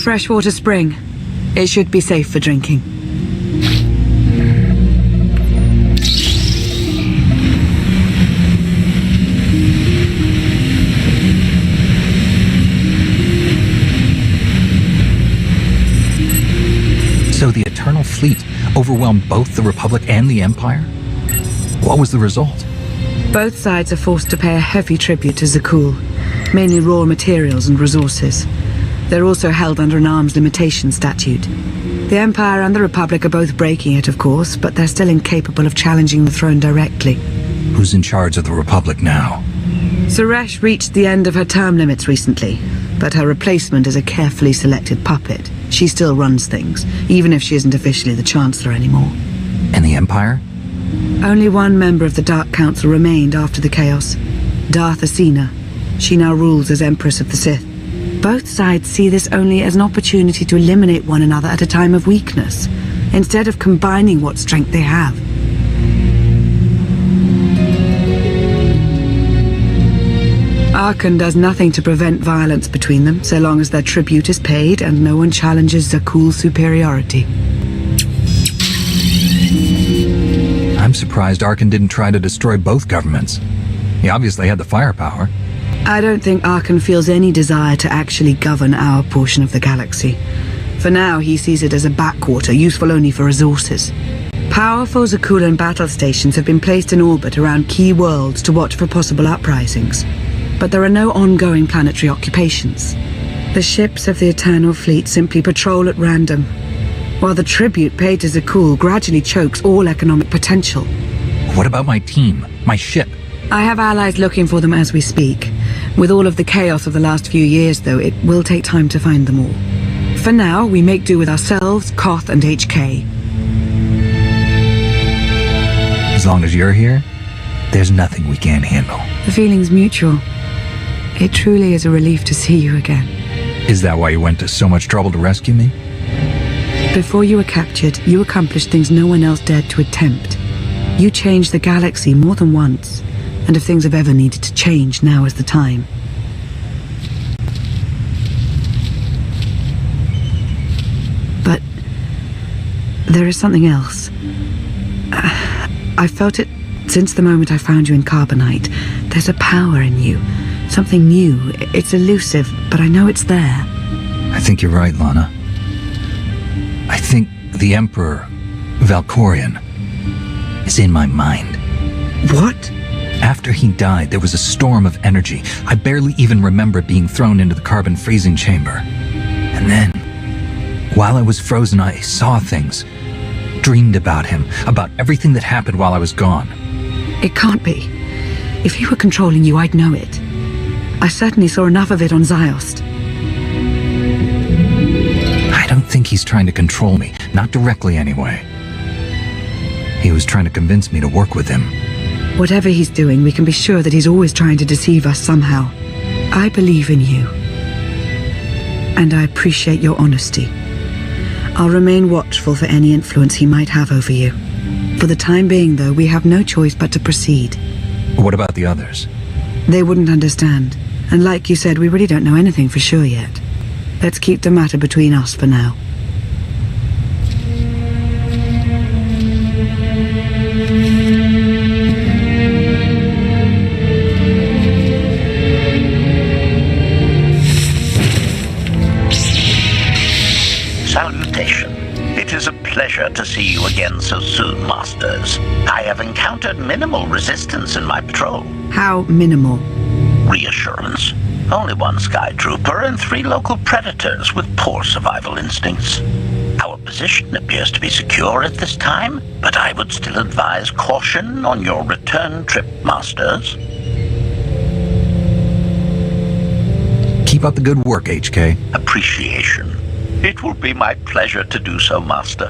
freshwater spring. It should be safe for drinking. So the Eternal Fleet overwhelmed both the Republic and the Empire? What was the result? Both sides are forced to pay a heavy tribute to Zakul, mainly raw materials and resources. They're also held under an arms limitation statute. The Empire and the Republic are both breaking it, of course, but they're still incapable of challenging the throne directly. Who's in charge of the Republic now? Suresh reached the end of her term limits recently, but her replacement is a carefully selected puppet. She still runs things, even if she isn't officially the Chancellor anymore. And the Empire? Only one member of the Dark Council remained after the chaos, Darth Asina. She now rules as Empress of the Sith. Both sides see this only as an opportunity to eliminate one another at a time of weakness, instead of combining what strength they have. Arkan does nothing to prevent violence between them, so long as their tribute is paid and no one challenges Zakul's superiority. I'm surprised Arkan didn't try to destroy both governments. He obviously had the firepower. I don't think Arkan feels any desire to actually govern our portion of the galaxy. For now, he sees it as a backwater, useful only for resources. Powerful Zakulan battle stations have been placed in orbit around key worlds to watch for possible uprisings. But there are no ongoing planetary occupations. The ships of the Eternal Fleet simply patrol at random, while the tribute paid to Zakul gradually chokes all economic potential. What about my team? My ship? I have allies looking for them as we speak. With all of the chaos of the last few years, though, it will take time to find them all. For now, we make do with ourselves, Koth, and HK. As long as you're here, there's nothing we can't handle. The feeling's mutual. It truly is a relief to see you again. Is that why you went to so much trouble to rescue me? Before you were captured, you accomplished things no one else dared to attempt. You changed the galaxy more than once, and if things have ever needed to change, now is the time. But there is something else. I felt it since the moment I found you in Carbonite. There's a power in you. Something new. It's elusive, but I know it's there. I think you're right, Lana. I think the Emperor, Valkorion, is in my mind. What? After he died, there was a storm of energy. I barely even remember being thrown into the carbon freezing chamber. And then, while I was frozen, I saw things. Dreamed about him, about everything that happened while I was gone. It can't be. If he were controlling you, I'd know it. I certainly saw enough of it on Ziost. I don't think he's trying to control me. Not directly, anyway. He was trying to convince me to work with him. Whatever he's doing, we can be sure that he's always trying to deceive us somehow. I believe in you. And I appreciate your honesty. I'll remain watchful for any influence he might have over you. For the time being, though, we have no choice but to proceed. What about the others? They wouldn't understand. And like you said, we really don't know anything for sure yet. Let's keep the matter between us for now. Salutation. It is a pleasure to see you again so soon, Masters. I have encountered minimal resistance in my patrol. How minimal? Reassurance. Only one Sky Trooper and 3 local predators with poor survival instincts. Our position appears to be secure at this time, but I would still advise caution on your return trip, Masters. Keep up the good work, HK. Appreciation. It will be my pleasure to do so, Master.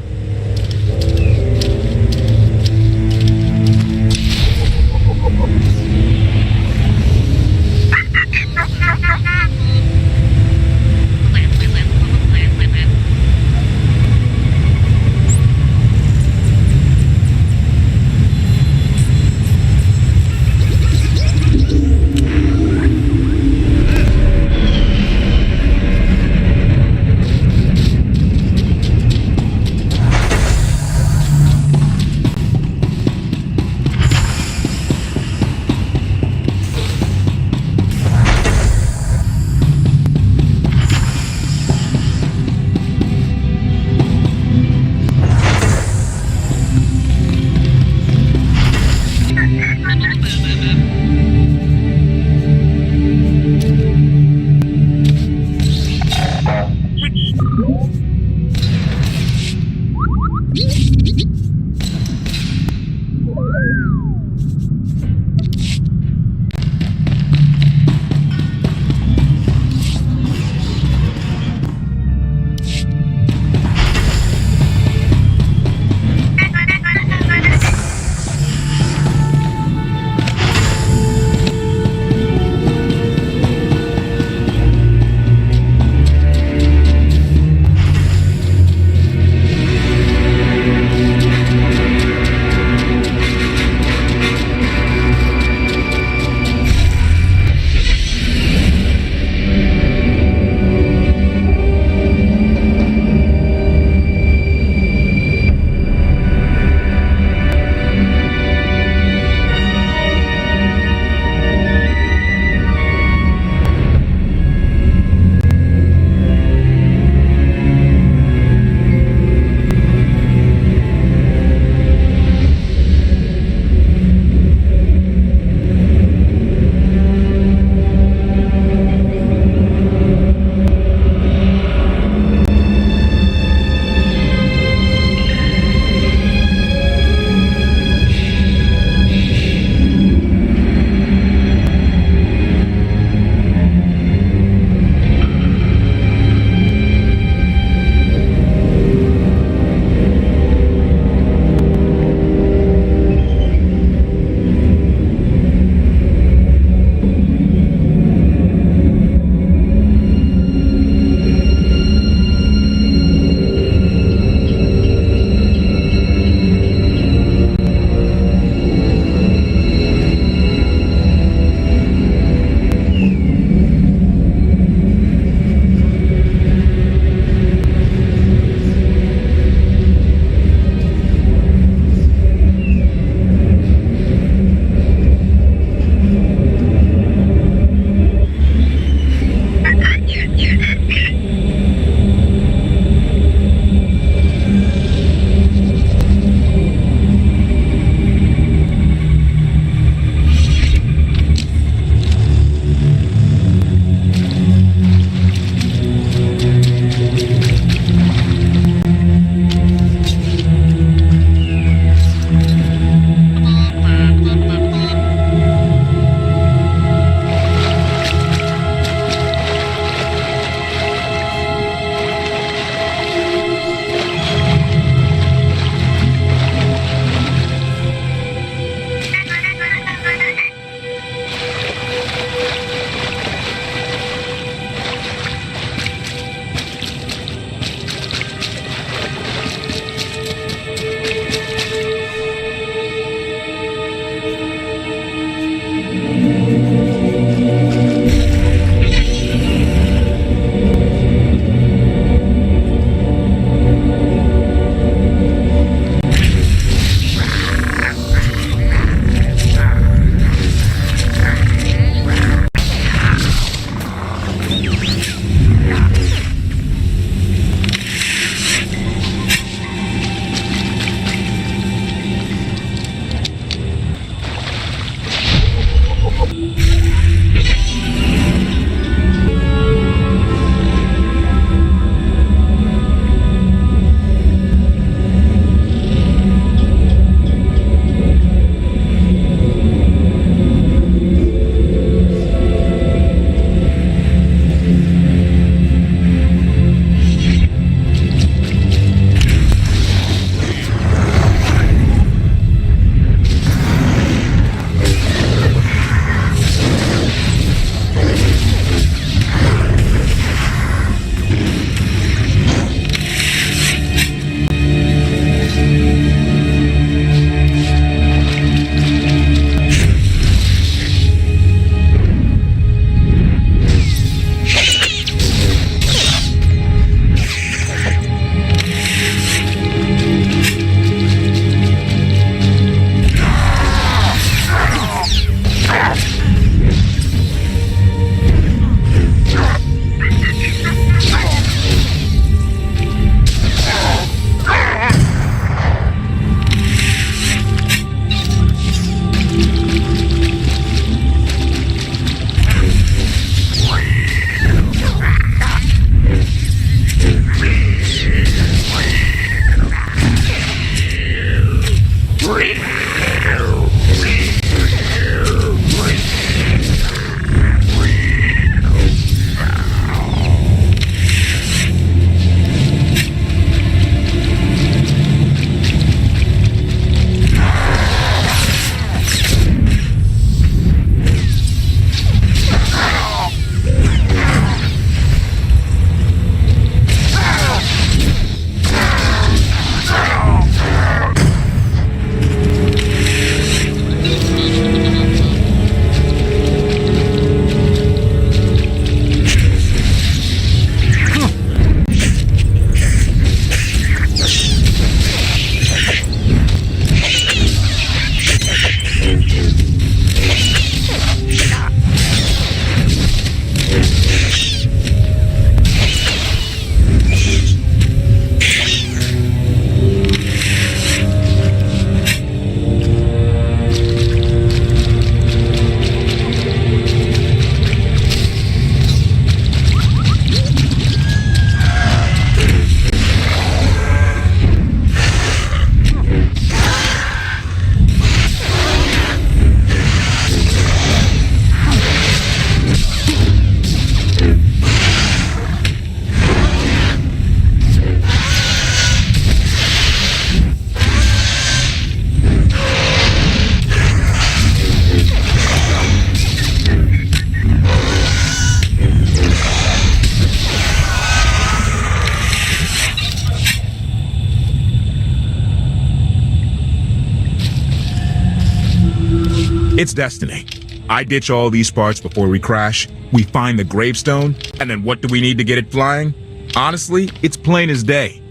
It's destiny. I ditch all these parts before we crash, we find the gravestone, and then what do we need to get it flying? Honestly, it's plain as day.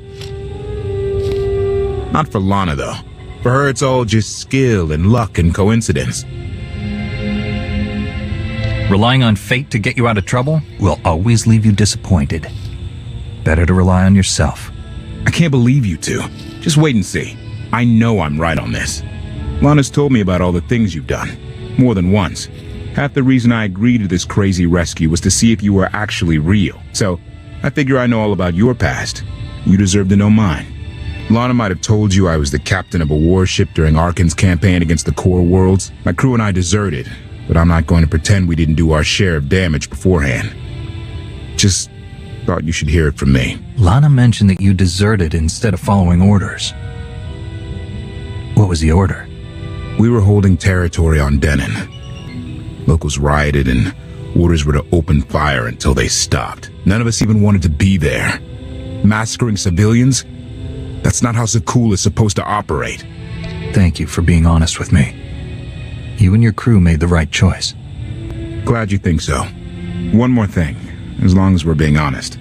Not for Lana, though. For her, it's all just skill and luck and coincidence. Relying on fate to get you out of trouble will always leave you disappointed. Better to rely on yourself. I can't believe you two. Just wait and see. I know I'm right on this. Lana's told me about all the things you've done. More than once. Half the reason I agreed to this crazy rescue was to see if you were actually real. So, I figure I know all about your past. You deserve to know mine. Lana might have told you I was the captain of a warship during Arkan's campaign against the Core Worlds. My crew and I deserted, but I'm not going to pretend we didn't do our share of damage beforehand. Just thought you should hear it from me. Lana mentioned that you deserted instead of following orders. What was the order? We were holding territory on Denon. Locals rioted and orders were to open fire until they stopped. None of us even wanted to be there. Massacring civilians? That's not how Zakul is supposed to operate. Thank you for being honest with me. You and your crew made the right choice. Glad you think so. One more thing, as long as we're being honest.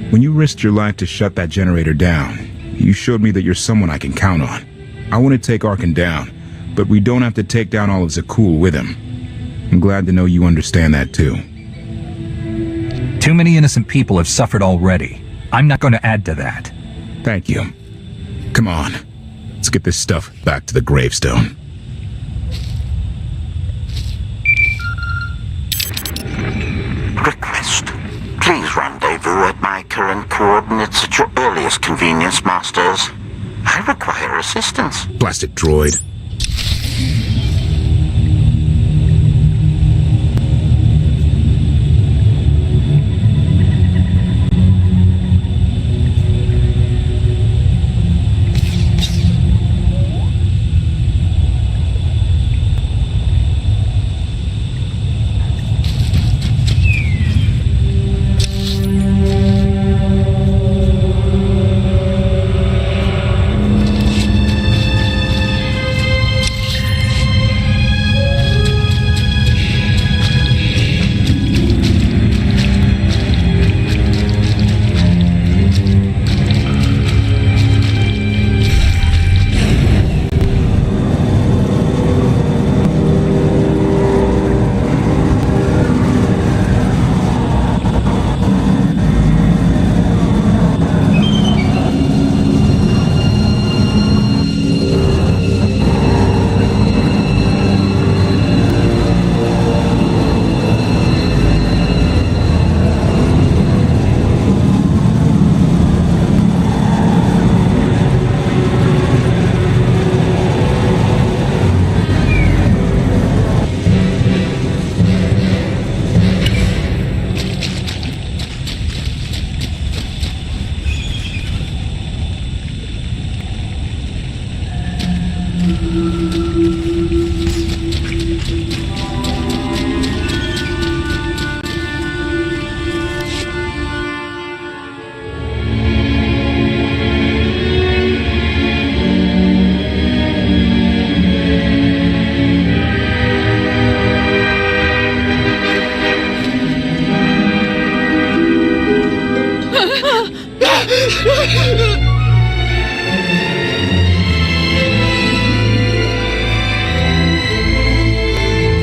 When you risked your life to shut that generator down, you showed me that you're someone I can count on. I want to take Arkan down, but we don't have to take down all of Zakul with him. I'm glad to know you understand that too. Too many innocent people have suffered already. I'm not going to add to that. Thank you. Come on, let's get this stuff back to the gravestone. Request. Please rendezvous at my current coordinates at your earliest convenience, Masters. I require assistance. Plastic droid.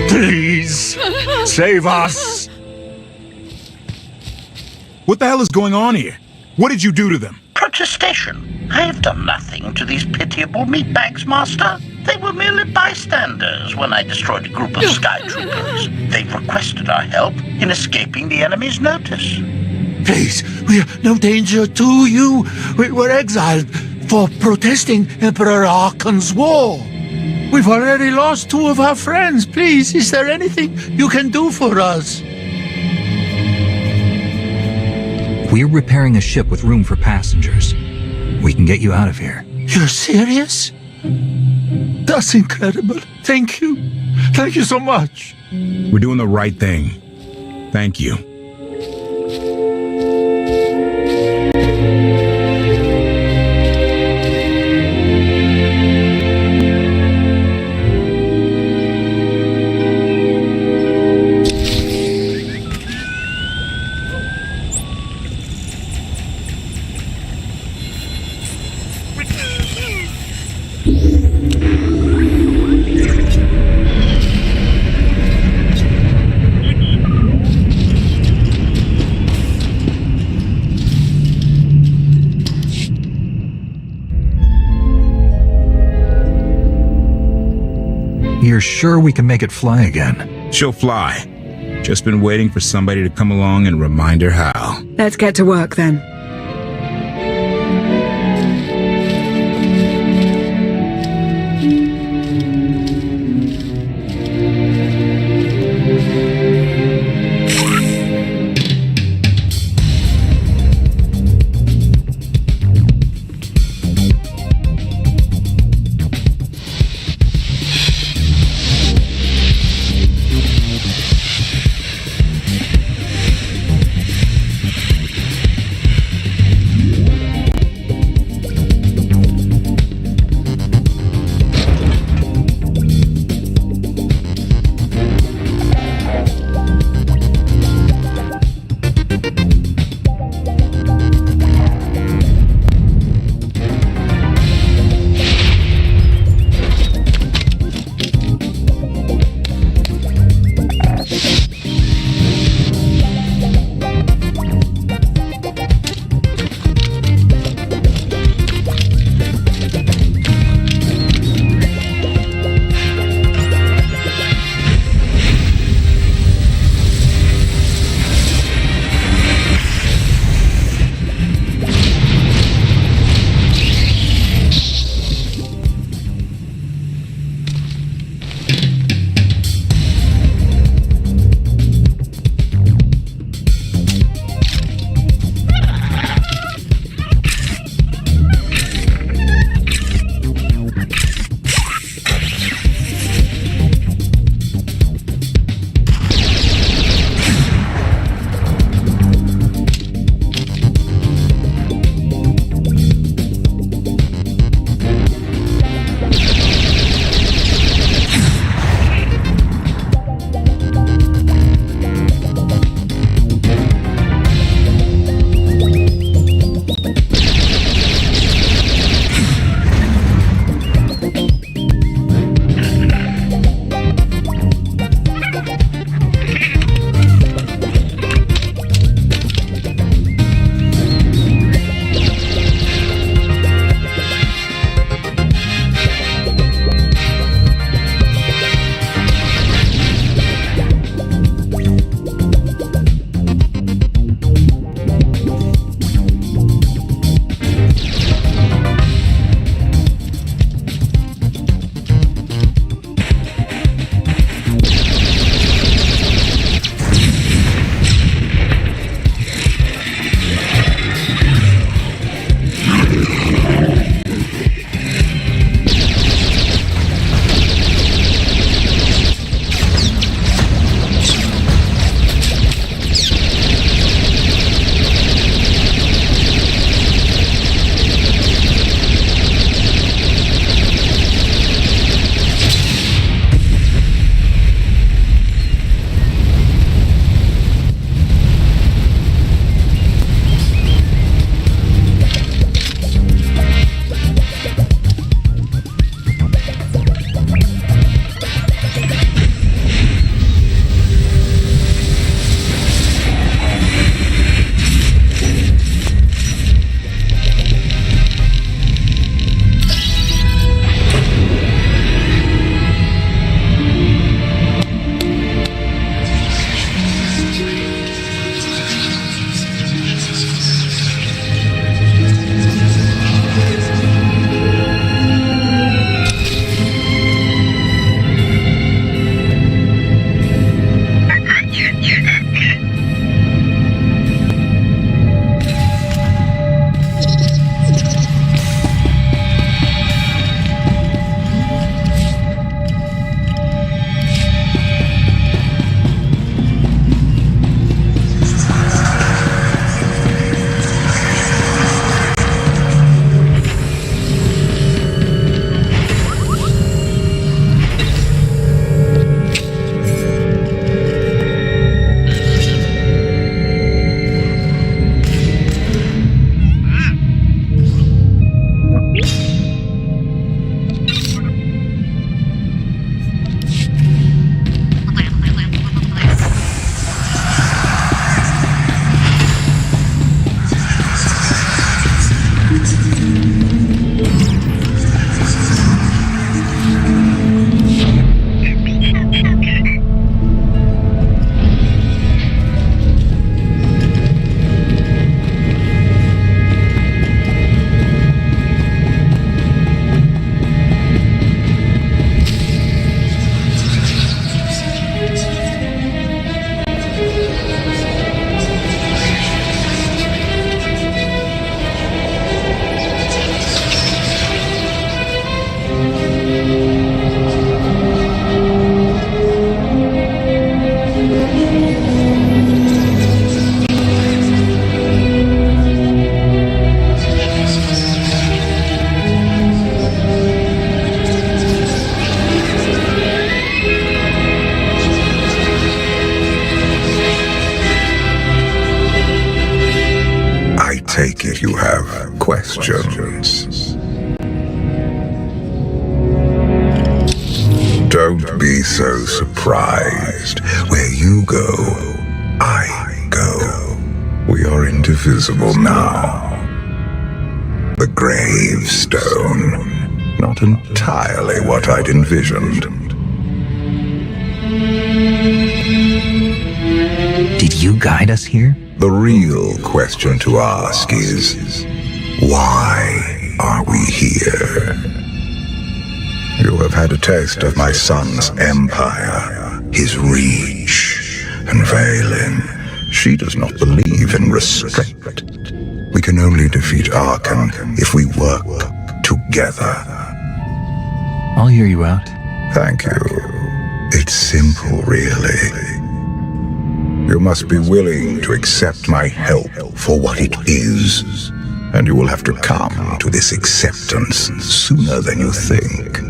Please, save us! What the hell is going on here? What did you do to them? Protestation. I have done nothing to these pitiable meatbags, Master. They were merely bystanders when I destroyed a group of sky troopers. They've requested our help in escaping the enemy's notice. Please, we are no danger to you. We were exiled for protesting Emperor Archon's war. We've already lost 2 of our friends. Please, is there anything you can do for us? We're repairing a ship with room for passengers. We can get you out of here. You're serious? That's incredible. Thank you. Thank you so much. We're doing the right thing. Thank you. You're sure we can make it fly again? She'll fly. Just been waiting for somebody to come along and remind her how. Let's get to work then. questions. Don't be so surprised. Where you go, I go. We are indivisible now. The gravestone. Not entirely what I'd envisioned. Did you guide us here? The real question to ask is, why are we here? You have had a taste of my son's empire, his reach, and Valen. She does not believe in restraint. We can only defeat Arkan if we work together. I'll hear you out. Thank you. It's simple, really. You must be willing to accept my help for what it is, and you will have to come to this acceptance sooner than you think.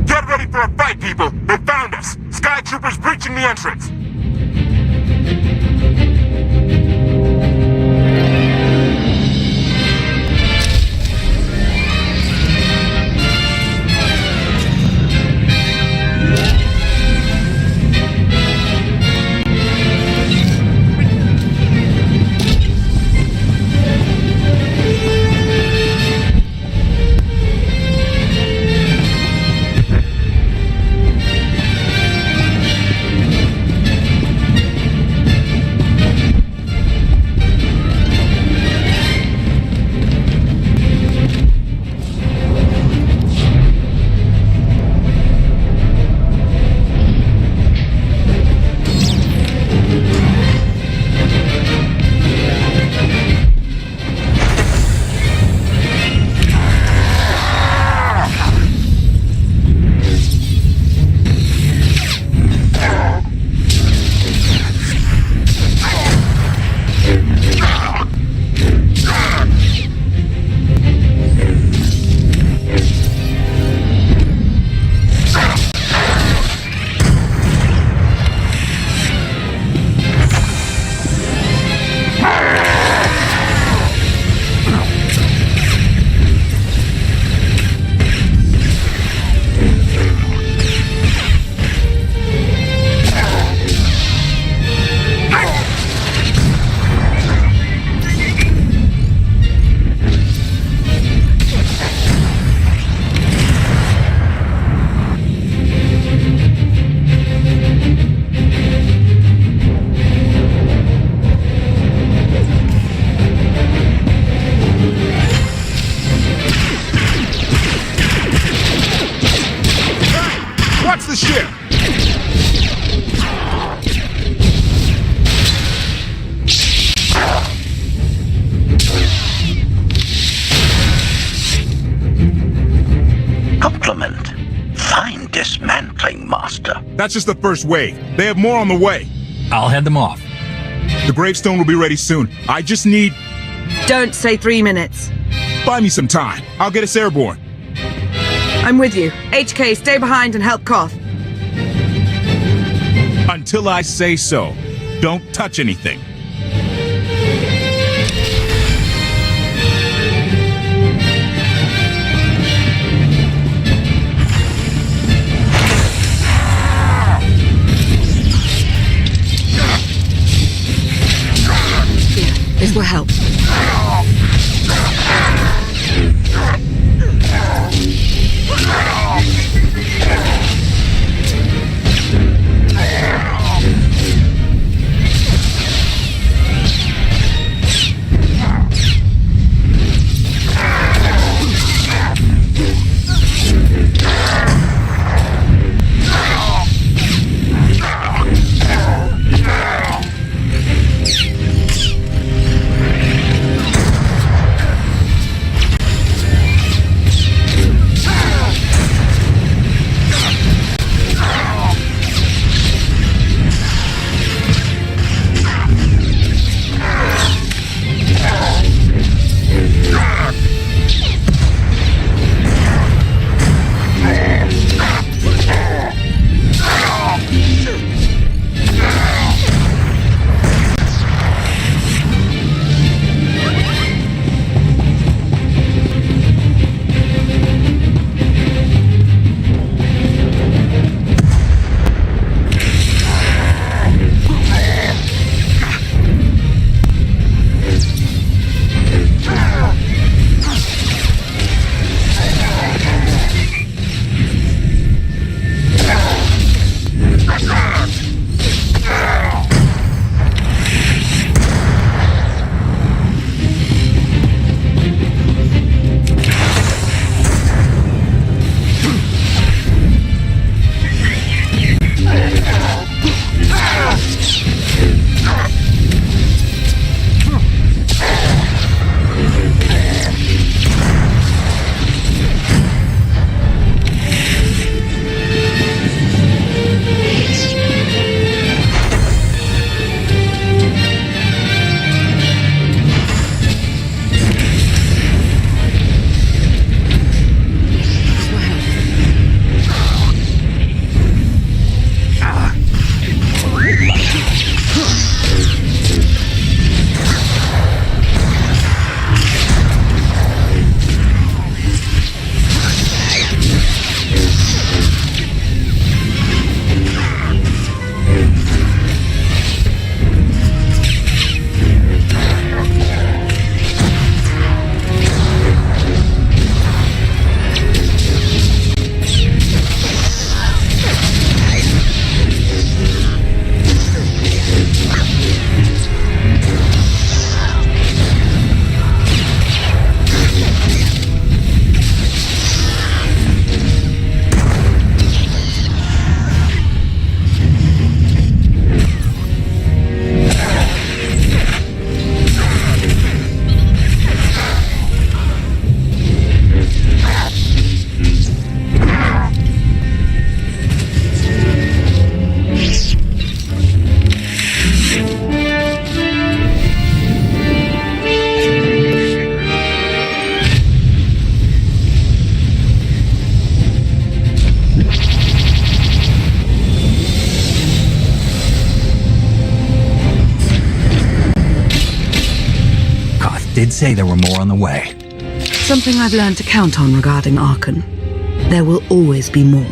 Get ready for a fight, people! They found us! Sky Troopers breaching the entrance! That's just the first wave. They have more on the way. I'll head them off. The gravestone will be ready soon. I just need... Don't say 3 minutes. Buy me some time. I'll get us airborne. I'm with you. HK, stay behind and help Koth. Until I say so. Don't touch anything. This will help. say there were more on the way. Something I've learned to count on regarding Arkan. There will always be more.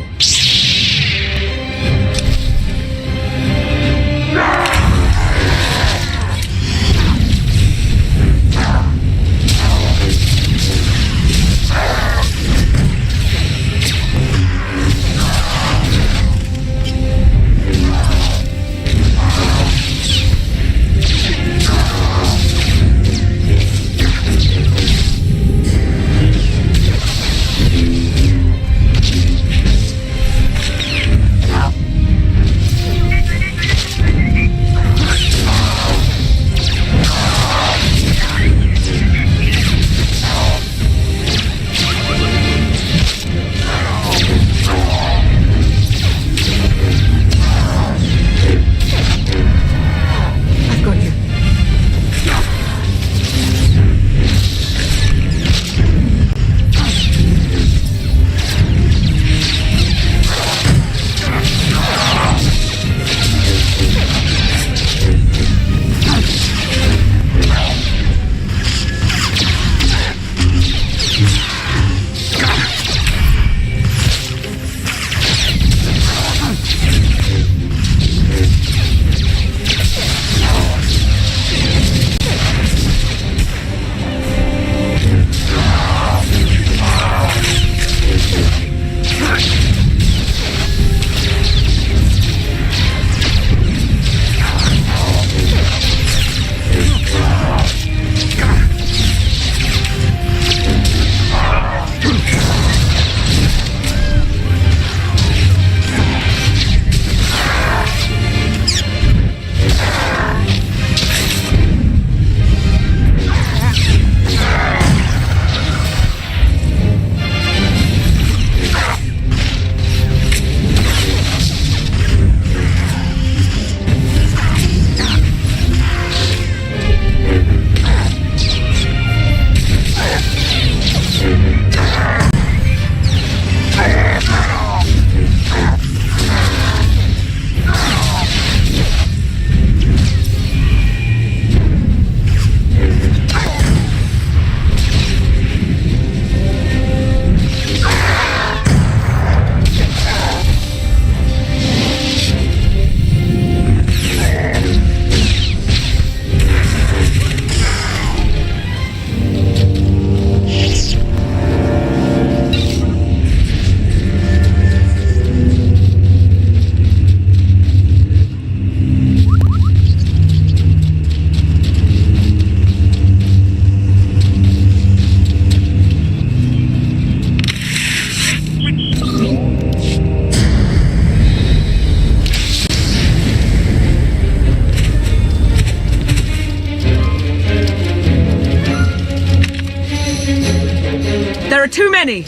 There are too many!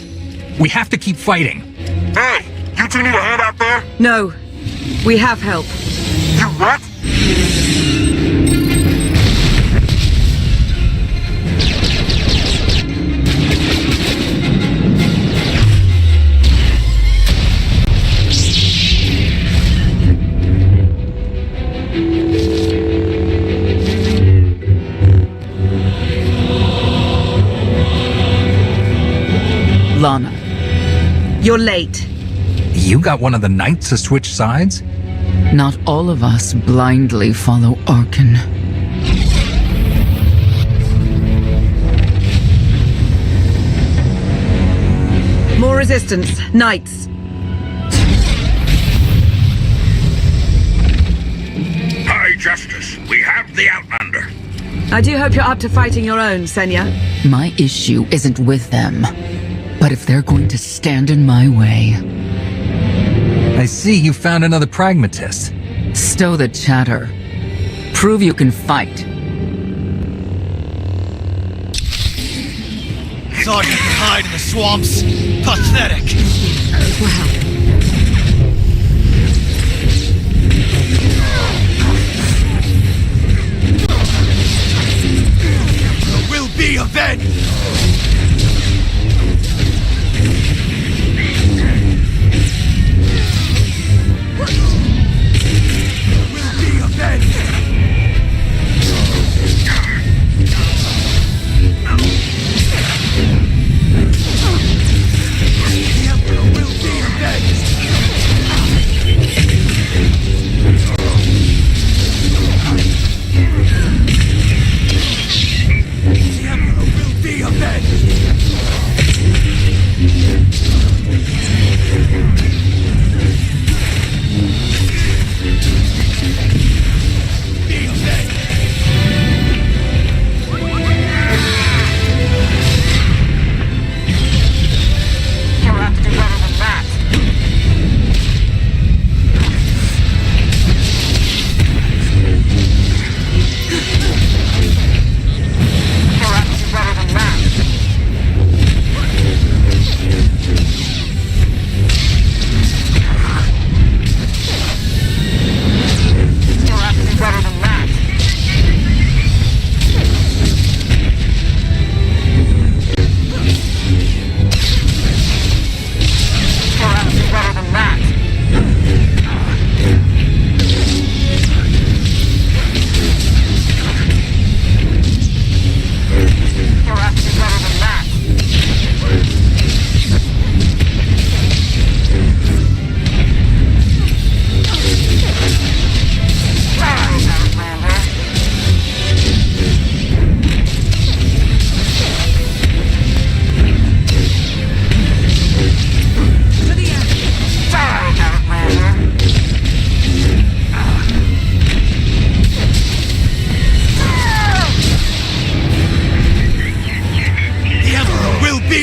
We have to keep fighting. Hey, you two need a hand out there? No. We have help. You what? Lana, you're late. You got one of the knights to switch sides? Not all of us blindly follow Arkan. More resistance. Knights. High Justice, we have the Outlander. I do hope you're up to fighting your own, Senya. My issue isn't with them. But if they're going to stand in my way... I see you found another pragmatist. Stow the chatter. Prove you can fight. Thought you could hide in the swamps? Pathetic! Will be avenged!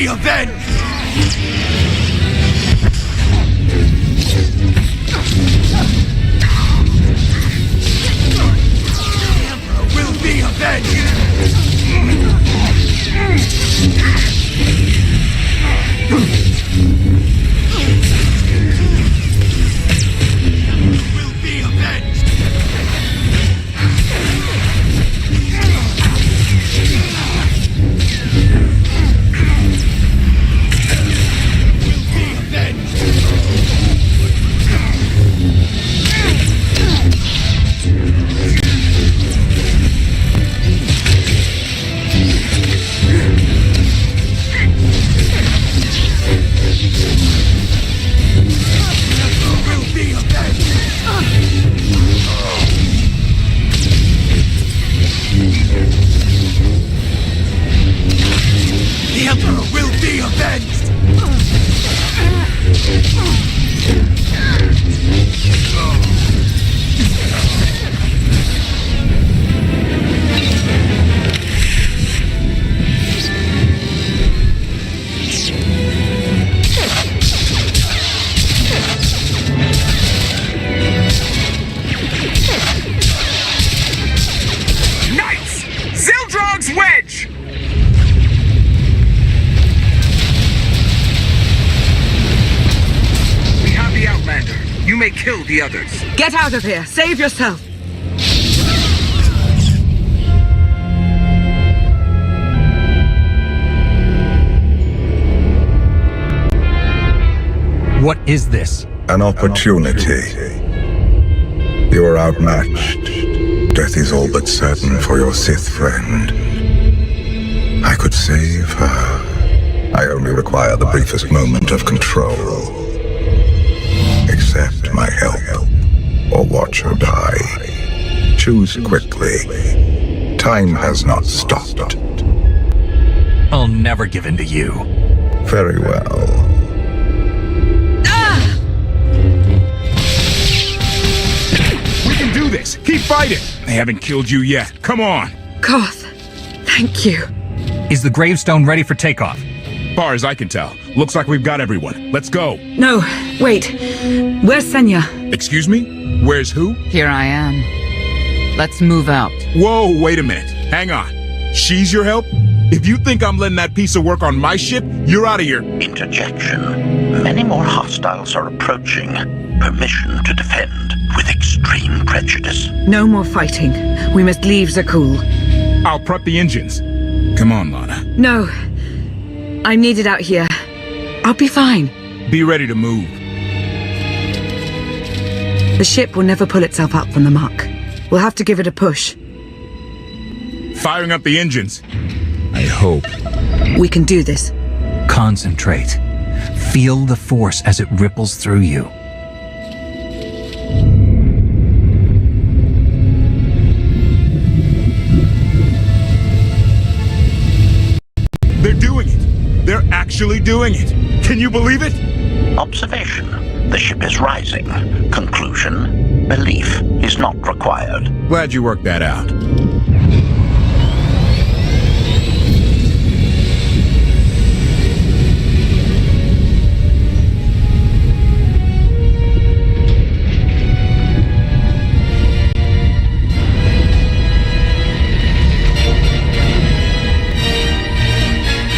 be avenged! The Emperor will be avenged! Will be avenged! The Emperor will be avenged! Knights! Zildrog's wedge! We have the Outlander. You may kill the others. Get out of here! Save yourself! What is this? An opportunity. You are outmatched. Death is all but certain for your Sith friend. I could save her. I only require the briefest moment of control. Accept my help, or watch her die. Choose quickly. Time has not stopped. I'll never give in to you. Very well. We can do this! Keep fighting! They haven't killed you yet. Come on! Koth, thank you. Is the gravestone ready for takeoff? Far as I can tell, looks like we've got everyone. Let's go. No, wait. Where's Senya? Excuse me? Where's who? Here I am. Let's move out. Whoa, wait a minute. Hang on. She's your help? If you think I'm letting that piece of work on my ship, you're out of here. Interjection. Many more hostiles are approaching. Permission to defend with extreme prejudice. No more fighting. We must leave Zakul. I'll prep the engines. Come on, Lana. No. I'm needed out here. I'll be fine. Be ready to move. The ship will never pull itself up from the muck. We'll have to give it a push. Firing up the engines. I hope. We can do this. Concentrate. Feel the force as it ripples through you. They're doing it. They're actually doing it. Can you believe it? Observation. The ship is rising. Conclusion. Belief is not required. Glad you worked that out.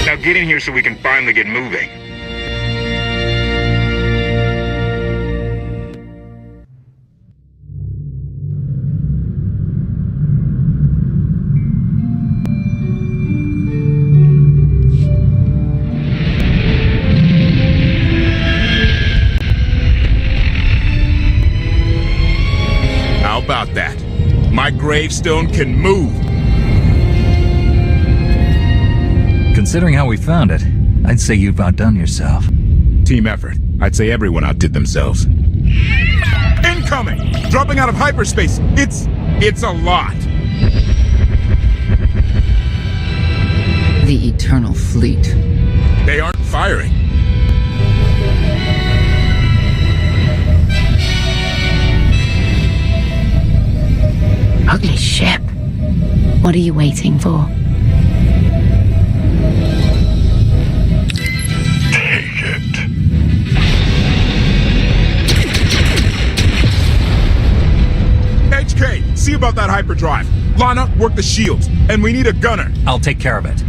Now get in here so we can finally get moving. How about that? My gravestone can move. Considering how we found it, I'd say you've outdone yourself. Team effort. I'd say everyone outdid themselves. Incoming! Dropping out of hyperspace. It's a lot. The Eternal Fleet. They aren't firing. Ugly ship. What are you waiting for? about that hyperdrive. Lana, work the shields, and we need a gunner. I'll take care of it.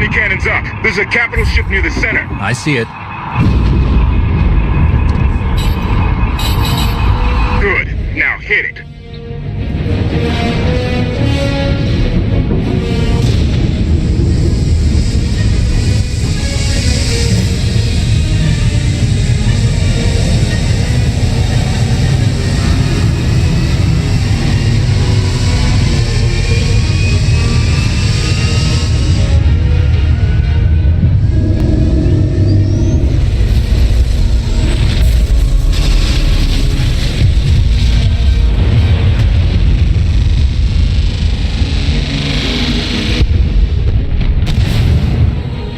Cannons up. There's a capital ship near the center. I see it. Good. Now hit it.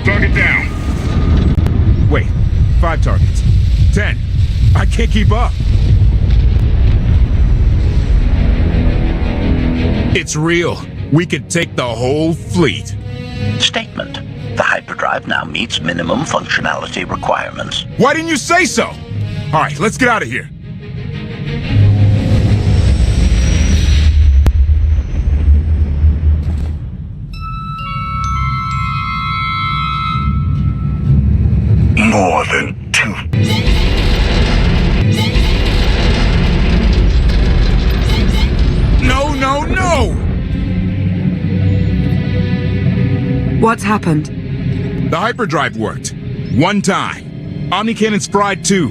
Target down. Wait, 5 targets. 10. I can't keep up. It's real. We could take the whole fleet. Statement. The hyperdrive now meets minimum functionality requirements. Why didn't you say so? All right, let's get out of here. More than 2. No, no, no! What's happened? The hyperdrive worked. 1 time. Omni cannons fried 2.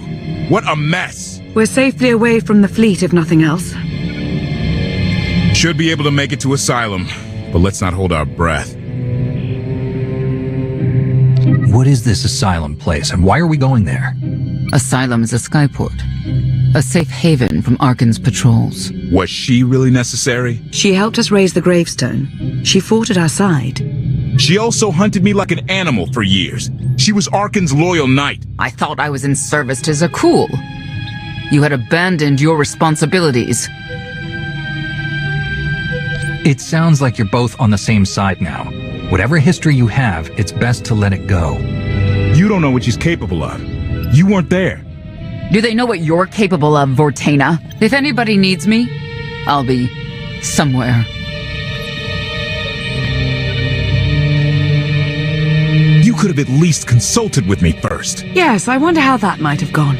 What a mess. We're safely away from the fleet, if nothing else. Should be able to make it to Asylum, but let's not hold our breath. What is this asylum place, and why are we going there? Asylum is a skyport. A safe haven from Arkan's patrols. Was she really necessary? She helped us raise the gravestone. She fought at our side. She also hunted me like an animal for years. She was Arkan's loyal knight. I thought I was in service to Zakul. You had abandoned your responsibilities. It sounds like you're both on the same side now. Whatever history you have, it's best to let it go. You don't know what she's capable of. You weren't there. Do they know what you're capable of, Vortena? If anybody needs me, I'll be somewhere. You could have at least consulted with me first. Yes, I wonder how that might have gone.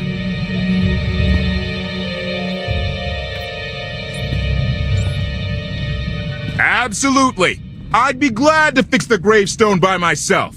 Absolutely. I'd be glad to fix the gravestone by myself.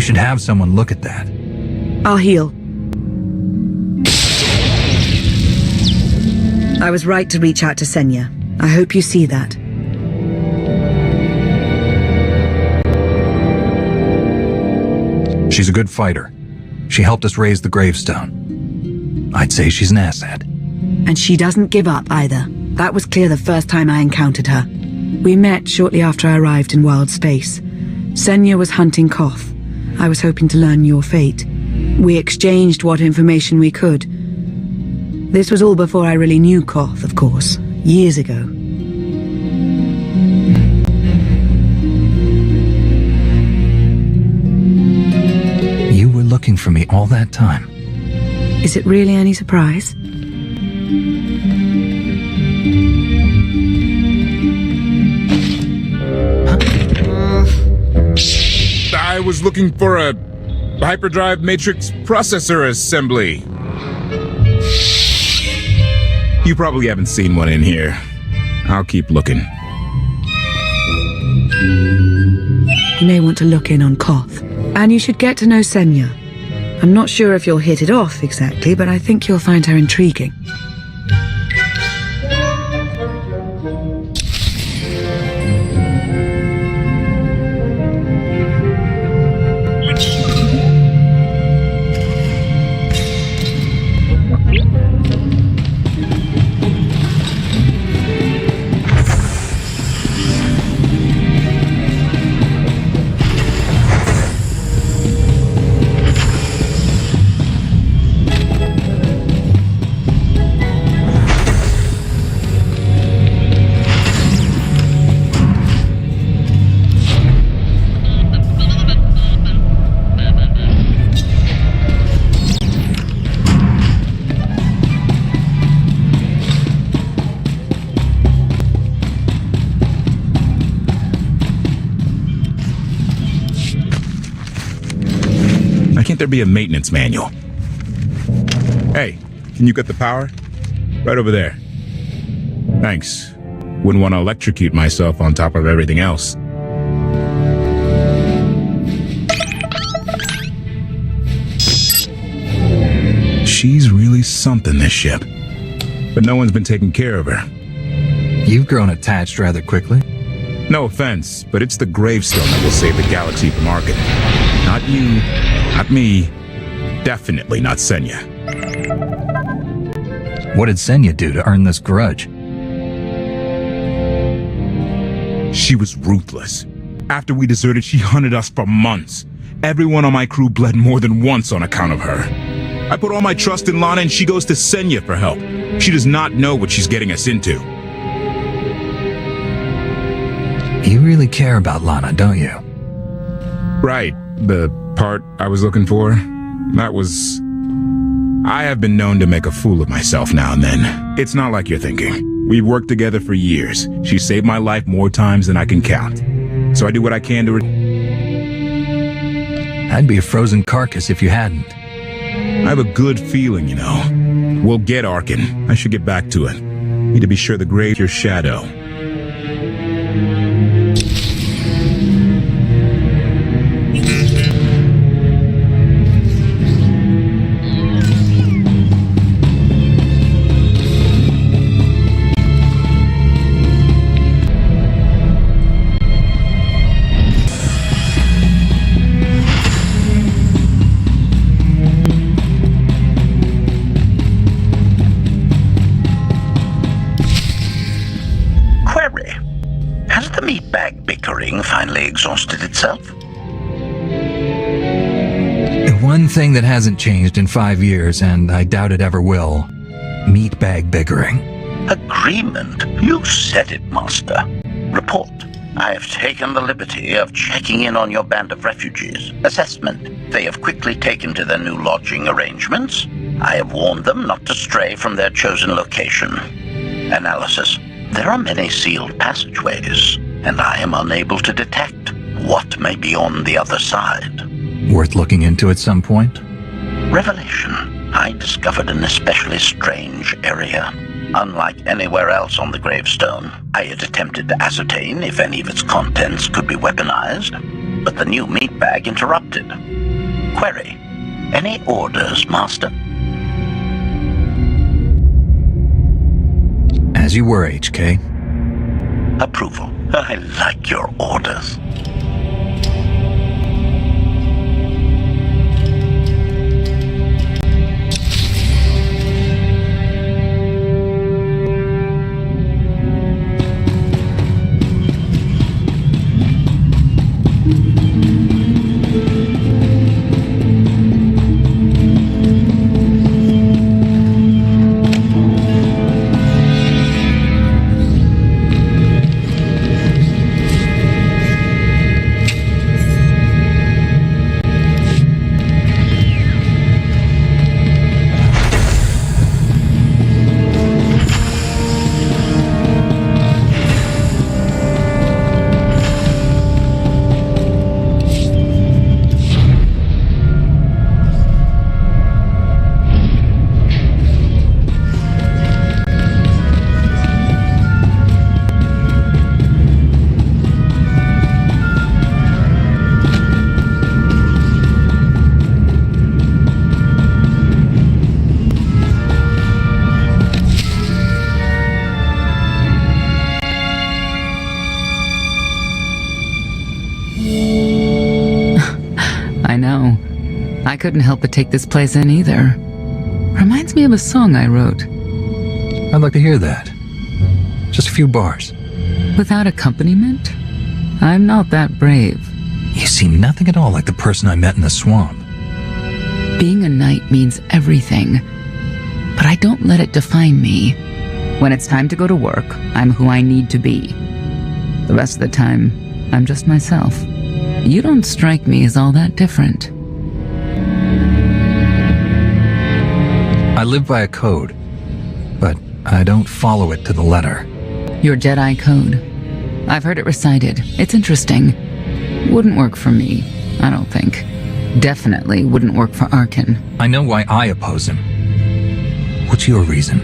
should have someone look at that. I'll heal. I was right to reach out to Senya. I hope you see that. She's a good fighter. She helped us raise the gravestone. I'd say she's an asset. And she doesn't give up either. That was clear the first time I encountered her. We met shortly after I arrived in wild space. Senya was hunting Koth. I was hoping to learn your fate. We exchanged what information we could. This was all before I really knew Koth, of course, years ago. You were looking for me all that time. Is it really any surprise? I was looking for a hyperdrive matrix processor assembly. You probably haven't seen one in here. I'll keep looking. You may want to look in on Koth. And you should get to know Senya. I'm not sure if you'll hit it off exactly, but I think you'll find her intriguing. Can't there be a maintenance manual? Hey, can you get the power? Right over there. Thanks. Wouldn't want to electrocute myself on top of everything else. She's really something, this ship. But no one's been taking care of her. You've grown attached rather quickly. No offense, but it's the gravestone that will save the galaxy from Arkin. Not you, not me, definitely not Senya. What did Senya do to earn this grudge? She was ruthless. After we deserted, she hunted us for months. Everyone on my crew bled more than once on account of her. I put all my trust in Lana and she goes to Senya for help. She does not know what she's getting us into. You really care about Lana, don't you? Right. The part I was looking for, that was... I have been known to make a fool of myself now and then. It's not like you're thinking. We've worked together for years. She saved my life more times than I can count. So I do what I can to... I'd be a frozen carcass if you hadn't. I have a good feeling, you know. We'll get Arkin. I should get back to it. Need to be sure the grave's your shadow. Finally exhausted itself? The one thing that hasn't changed in 5 years, and I doubt it ever will, meatbag bickering. Agreement? You said it, Master. Report. I have taken the liberty of checking in on your band of refugees. Assessment. They have quickly taken to their new lodging arrangements. I have warned them not to stray from their chosen location. Analysis. There are many sealed passageways, and I am unable to detect what may be on the other side. Worth looking into at some point? Revelation. I discovered an especially strange area. Unlike anywhere else on the gravestone, I had attempted to ascertain if any of its contents could be weaponized, but the new meat bag interrupted. Query. Any orders, Master? As you were, HK. Approval. I like your orders. I know. I couldn't help but take this place in either. Reminds me of a song I wrote. I'd like to hear that. Just a few bars. Without accompaniment? I'm not that brave. You seem nothing at all like the person I met in the swamp. Being a knight means everything, but I don't let it define me. When it's time to go to work, I'm who I need to be. The rest of the time, I'm just myself. You don't strike me as all that different. I live by a code, but I don't follow it to the letter. Your Jedi code. I've heard it recited. It's interesting. Wouldn't work for me, I don't think. Definitely wouldn't work for Arkin. I know why I oppose him. What's your reason?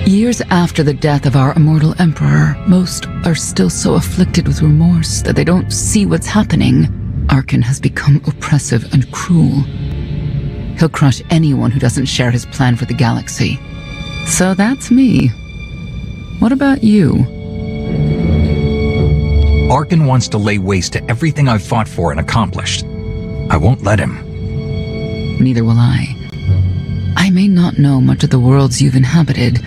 Years after the death of our immortal emperor, most are still so afflicted with remorse that they don't see what's happening. Arkin has become oppressive and cruel. He'll crush anyone who doesn't share his plan for the galaxy. So that's me. What about you? Arkin wants to lay waste to everything I've fought for and accomplished. I won't let him. Neither will I. I may not know much of the worlds you've inhabited,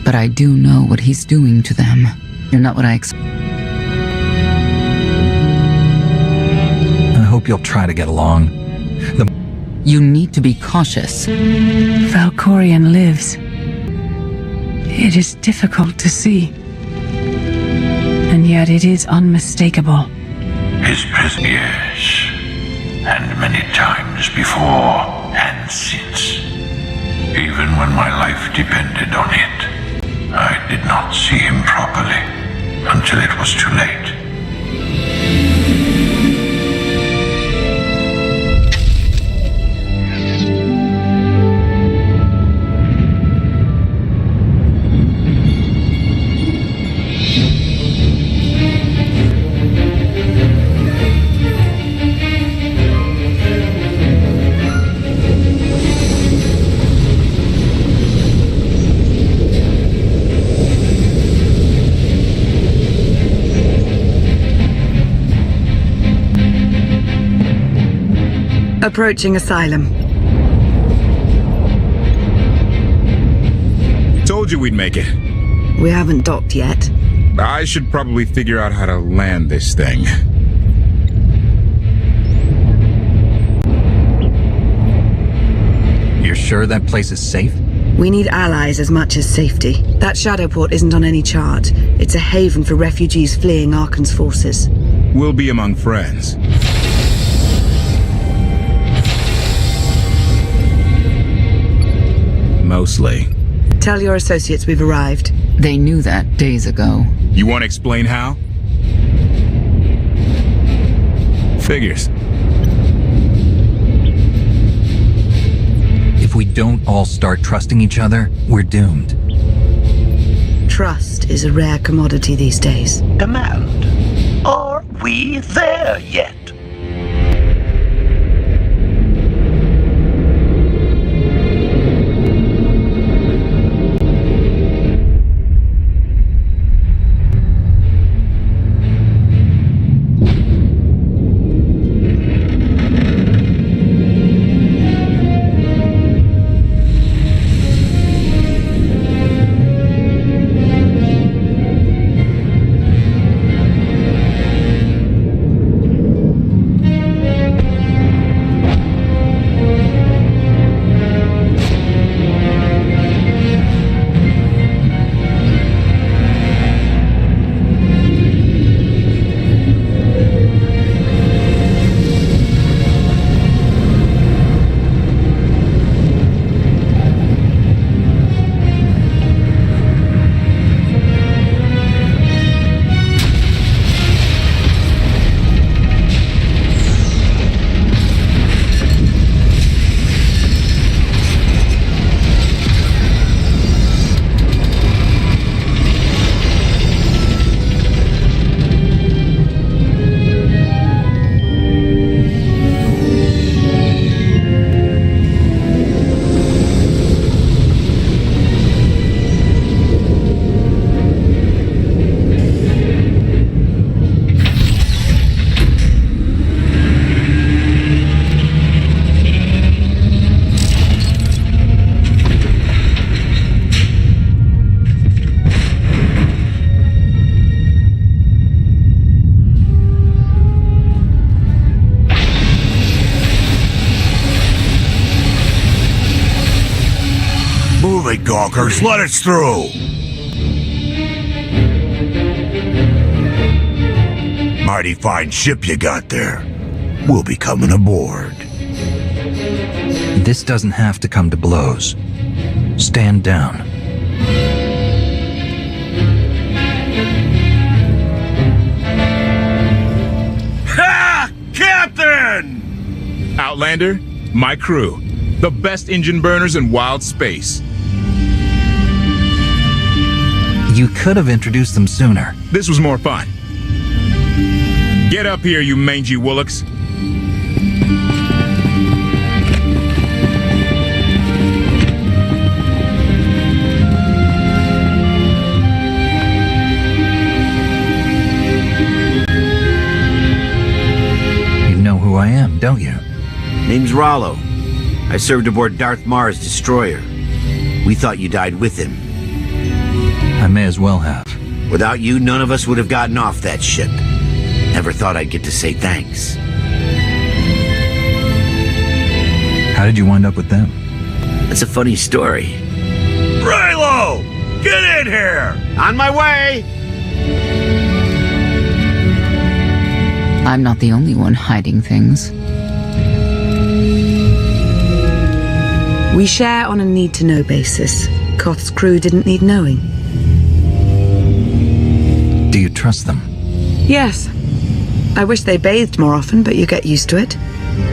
but I do know what he's doing to them. You're not what I expect. I hope you'll try to get along. You need to be cautious. Valkorion lives. It is difficult to see. And yet it is unmistakable. His presence, yes. And many times before and since. Even when my life depended on it, I did not see him properly until it was too late. Approaching Asylum. Told you we'd make it. We haven't docked yet. I should probably figure out how to land this thing. You're sure that place is safe? We need allies as much as safety. That shadow port isn't on any chart. It's a haven for refugees fleeing Arkin's forces. We'll be among friends. Mostly. Tell your associates we've arrived. They knew that days ago. You want to explain how? Figures. If we don't all start trusting each other, we're doomed. Trust is a rare commodity these days. Demand. Are we there yet? it, gawkers. Let us through. Mighty fine ship you got there. We'll be coming aboard. This doesn't have to come to blows. Stand down. Ha! Captain! Outlander, my crew. The best engine burners in wild space. You could have introduced them sooner. This was more fun. Get up here, you mangy woolocks. You know who I am, don't you? Name's Rollo. I served aboard Darth Marr's destroyer. We thought you died with him. I may as well have. Without you, none of us would have gotten off that ship. Never thought I'd get to say thanks. How did you wind up with them? That's a funny story. Raylo! Get in here! On my way! I'm not the only one hiding things. We share on a need-to-know basis. Koth's crew didn't need knowing. Do you trust them? Yes. I wish they bathed more often, but you get used to it.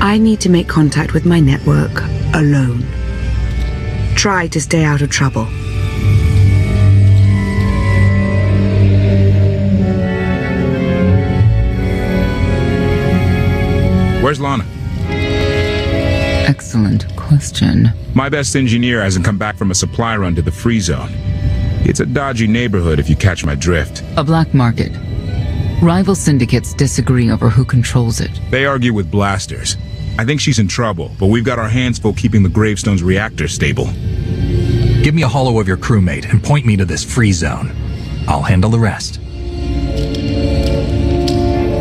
I need to make contact with my network alone. Try to stay out of trouble. Where's Lana? Excellent question. My best engineer hasn't come back from a supply run to the free zone. It's a dodgy neighborhood if you catch my drift. A black market. Rival syndicates disagree over who controls it. They argue with blasters. I think she's in trouble, but we've got our hands full keeping the Gravestone's reactor stable. Give me a holo of your crewmate and point me to this free zone. I'll handle the rest.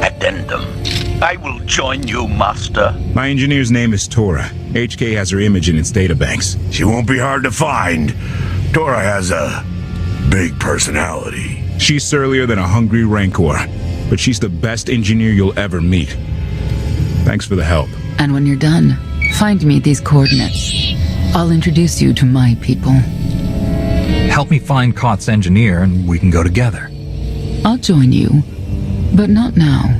Addendum. I will join you, Master. My engineer's name is Tora. HK has her image in its databanks. She won't be hard to find. Tora has a big personality. She's surlier than a hungry rancor, but she's the best engineer you'll ever meet. Thanks for the help. And when you're done, find me these coordinates. I'll introduce you to my people. Help me find Koth's engineer and we can go together. I'll join you, but not now.